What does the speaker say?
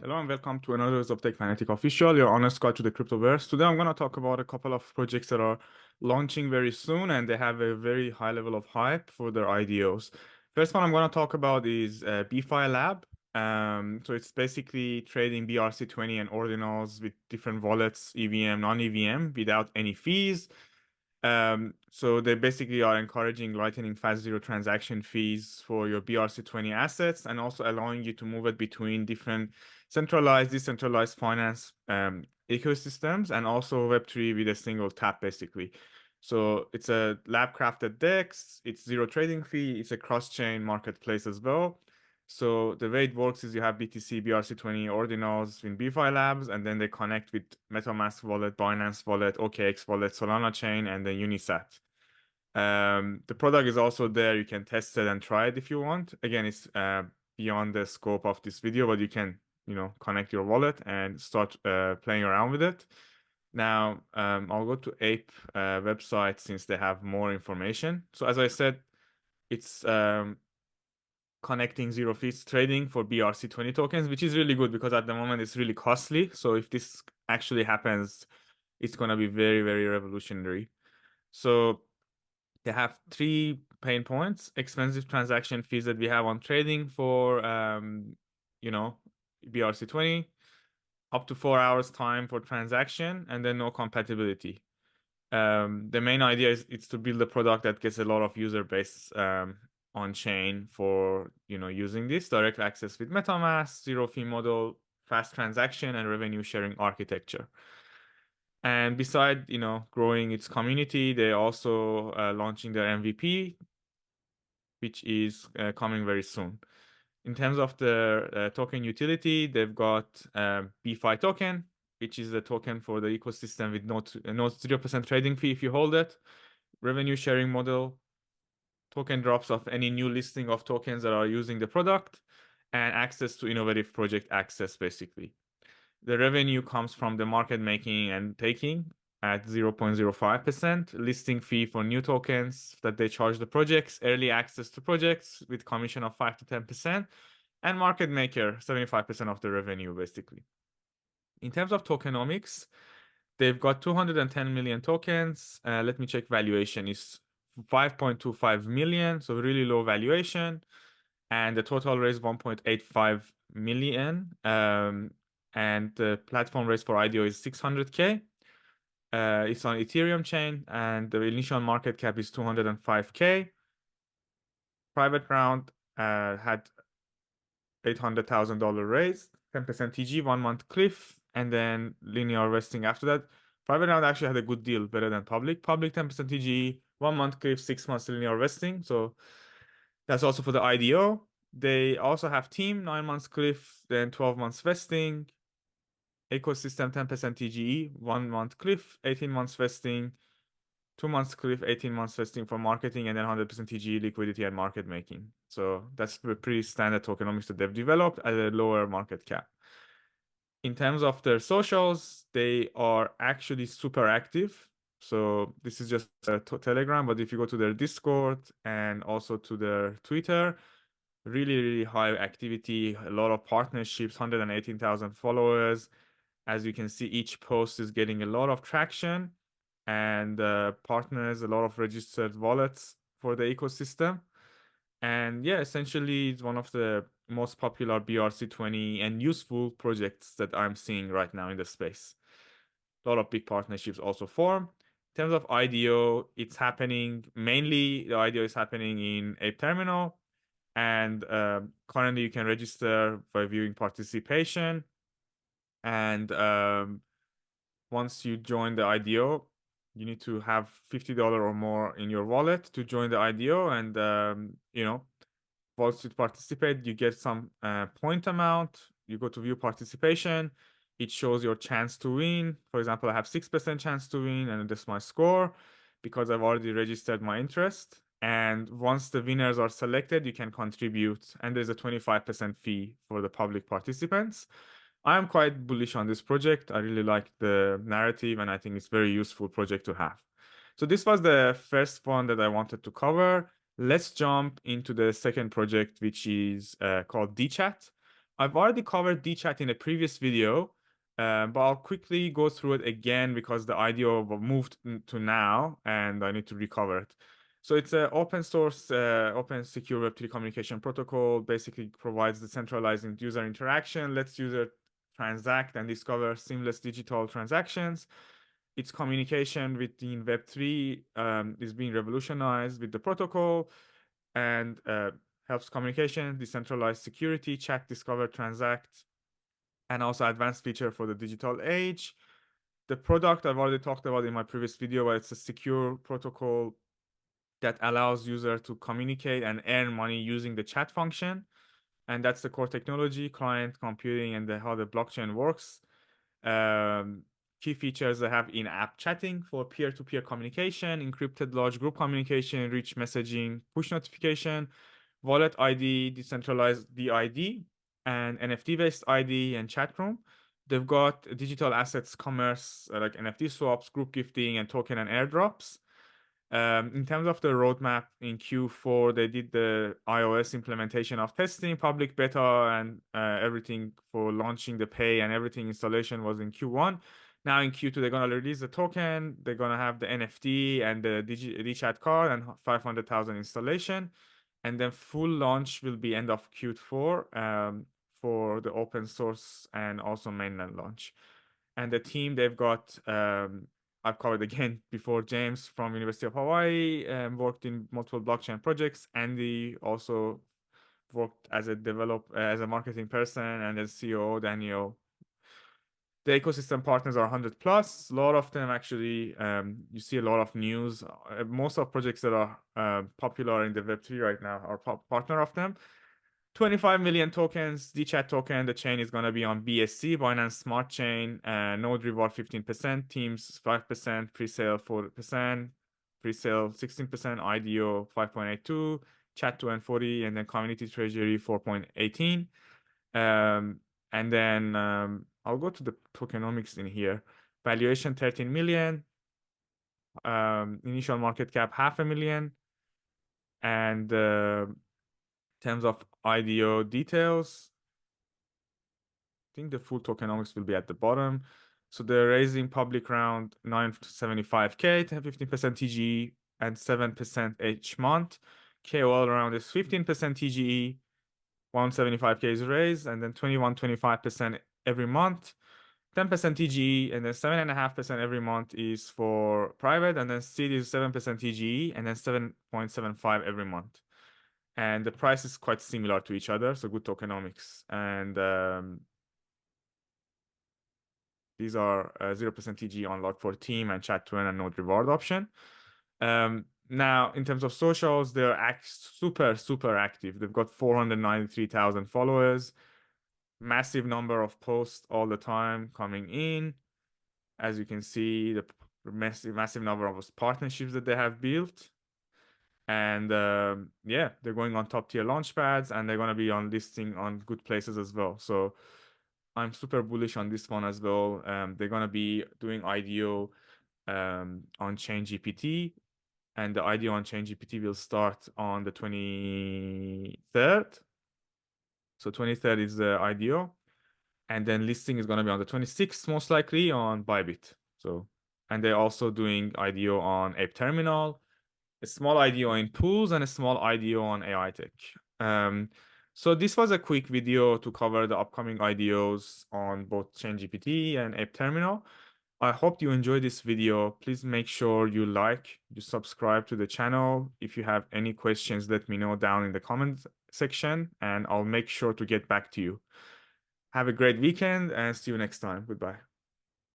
Hello and welcome to another episode of Tech Fanatic Official, your honest guide to the cryptoverse. Today I'm going to talk about a couple of projects that are launching very soon and they have a very high level of hype for their IDOs. First one I'm going to talk about is BeFi Lab. So it's basically trading BRC20 and ordinals with different wallets, EVM, non-EVM, without any fees. So they basically are encouraging Lightning Fast Zero transaction fees for your BRC20 assets and also allowing you to move it between different centralized, decentralized finance ecosystems and also Web3 with a single tap, basically. So it's a lab crafted DEX, it's zero trading fee, it's a cross-chain marketplace as well. So the way it works is you have BTC, BRC20 ordinals in BeFi Labs, and then they connect with MetaMask wallet, Binance wallet, OKX wallet, Solana chain, and then Unisat. The product is also there. You can test it and try it if you want. Again, it's beyond the scope of this video, but you can, connect your wallet and start playing around with it. Now, I'll go to Ape website since they have more information. So as I said, it's connecting zero fees trading for BRC20 tokens, which is really good because at the moment it's really costly. So if this actually happens, it's going to be very, very revolutionary. So they have three pain points: expensive transaction fees that we have on trading for, BRC20, up to 4 hours time for transaction, and then no compatibility. The main idea is it's to build a product that gets a lot of user base on chain for using this direct access with MetaMask, zero fee model, fast transaction, and revenue sharing architecture. And beside growing its community, they're also launching their MVP, which is coming very soon. In terms of the token utility, they've got BeFi token, which is a token for the ecosystem with no 0% trading fee if you hold it. Revenue sharing model, token drops of any new listing of tokens that are using the product, and access to innovative project access, basically. The revenue comes from the market making and taking at 0.05%, listing fee for new tokens that they charge the projects, early access to projects with commission of 5 to 10%, and market maker 75% of the revenue, basically. In terms of tokenomics, they've got 210 million tokens. Let me check valuation. Is 5.25 million, so really low valuation. And the total raise 1.85 million. And the platform raise for IDO is 600K. It's on Ethereum chain, and the initial market cap is 205K. Private round had $800,000 raised, 10% TG, 1 month cliff, and then linear vesting after that. Private round actually had a good deal, better than public. Public 10% TG, 1 month cliff, 6 months linear vesting. So that's also for the IDO. They also have team, 9 months cliff, then 12 months vesting. Ecosystem 10% TGE, 1 month cliff, 18 months vesting, 2 months cliff, 18 months vesting for marketing, and then 100% TGE liquidity and market making. So that's the pretty standard tokenomics that they've developed at a lower market cap. In terms of their socials, they are actually super active. So this is just a Telegram, but if you go to their Discord and also to their Twitter, really, really high activity, a lot of partnerships, 118,000 followers. As you can see, each post is getting a lot of traction and partners, a lot of registered wallets for the ecosystem. And yeah, essentially, it's one of the most popular BRC20 and useful projects that I'm seeing right now in the space. A lot of big partnerships also form. In terms of IDO, it's happening mainly, the IDO is happening in Ape Terminal. And currently, you can register by viewing participation. And once you join the IDO, you need to have $50 or more in your wallet to join the IDO. And, once you participate, you get some point amount. You go to view participation. It shows your chance to win. For example, I have 6% chance to win, and this is my score because I've already registered my interest. And once the winners are selected, you can contribute, and there's a 25% fee for the public participants. I am quite bullish on this project. I really like the narrative, and I think it's a very useful project to have. So this was the first one that I wanted to cover. Let's jump into the second project, which is called DChat. I've already covered dChat in a previous video, but I'll quickly go through it again because the IDO moved to now and I need to recover it. So it's an open source, open secure Web3 communication protocol, basically provides decentralizing user interaction, lets user transact and discover seamless digital transactions. Its communication within Web3 is being revolutionized with the protocol and helps communication, decentralized security, chat, discover, transact, and also advanced feature for the digital age. The product I've already talked about in my previous video, but it's a secure protocol that allows user to communicate and earn money using the chat function. And that's the core technology, client computing, and how the blockchain works. Um, Key features they have in-app chatting for peer-to-peer communication, encrypted large group communication, rich messaging, push notification, wallet ID, decentralized DID, and NFT-based ID and chat room. They've got digital assets commerce like NFT swaps, group gifting, and token and airdrops. In terms of the roadmap in Q4, they did the iOS implementation of testing, public beta, and everything for launching the pay and everything installation was in Q1. Now in Q2, they're gonna release the token. They're gonna have the NFT and the DChat card and 500,000 installation, and then full launch will be end of Q4 for the open source and also mainland launch. And the team they've got I've covered again before. James from University of Hawaii worked in multiple blockchain projects. Andy also worked as as a marketing person, and as CEO Daniel. The ecosystem partners are 100 plus. A lot of them actually, you see a lot of news. Most of projects that are popular in the Web3 right now are partner of them. 25 million tokens, dChat token. The chain is going to be on BSC, Binance Smart Chain. Node reward 15%, Teams 5%, presale 4%, presale 16%, IDO 5.82, Chat 2 and 40, and then community treasury 4.18. And then I'll go to the tokenomics in here. Valuation 13 million. Initial market cap 500,000. And terms of IDO details, I think the full tokenomics will be at the bottom. So they're raising public round 975K, 15% TGE, and 7% each month. KOL round is 15% TGE, 175K is raised, and then 25% every month. 10% TGE, and then 7.5% every month is for private, and then seed is 7% TGE, and then 7.75 every month. And the price is quite similar to each other, so good tokenomics. And these are 0% TG unlocked for team and chat to earn and node reward option. Now, in terms of socials, they're super active. They've got 493,000 followers, massive number of posts all the time coming in. As you can see, the massive number of partnerships that they have built. And yeah, they're going on top tier launch pads, and they're going to be on listing on good places as well. So I'm super bullish on this one as well. They're going to be doing IDO on ChainGPT, and the IDO on ChainGPT will start on the 23rd. So 23rd is the IDO, and then listing is going to be on the 26th, most likely on Bybit. So, and they're also doing IDO on Ape Terminal, a small IDO in pools, and a small IDO on AI Tech. So this was a quick video to cover the upcoming IDOs on both ChainGPT and Ape Terminal. I hope you enjoyed this video. Please make sure you subscribe to the channel. If you have any questions, let me know down in the comment section, and I'll make sure to get back to you. Have a great weekend and see you next time. Goodbye.